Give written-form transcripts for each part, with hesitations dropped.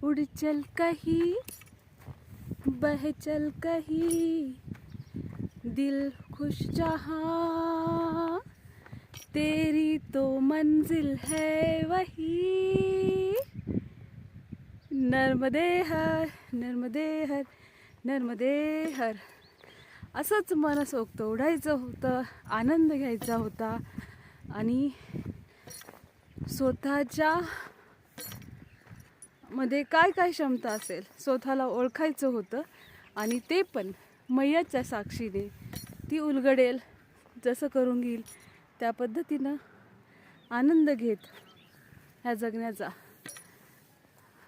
उड़ चल कहीं, बह चल कहीं, दिल खुश जहाँ, तेरी तो मंजिल है वही. नर्मदे हर, नर्मदे हर, नर्मदे हर. असंच मनसोक्त उडायचं होतं, आनंद घ्यायचा होता आणि स्वतःच्या मध्ये काय काय क्षमता असेल स्वतःला ओळखायचं होतं आणि ते पण मैयाच्या साक्षीने. ती उलगडेल जसं करून घेईल त्या पद्धतीनं आनंद घेत ह्या जगण्याचा.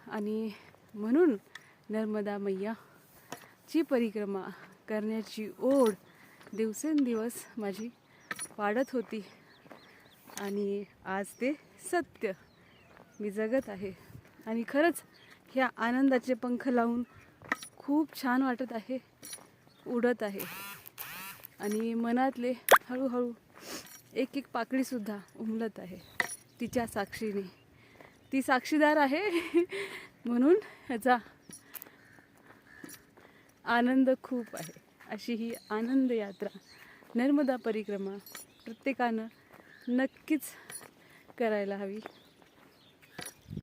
आणि म्हणून नर्मदा मैयाची परिक्रमा करण्याची ओढ दिवसेंदिवस माझी वाढत होती आणि आज ते सत्य मी जगत आहे. आणि खरंच ह्या आनंदाचे पंख लावून खूप छान वाटत आहे, उडत आहे. आणि मनातले हळूहळू एक एक पाकळीसुद्धा उमलत आहे तिच्या साक्षीने. ती साक्षीदार आहे म्हणून ह्याचा आनंद खूप आहे. अशी ही आनंद यात्रा नर्मदा परिक्रमा प्रत्येकानं नक्कीच करायला हवी.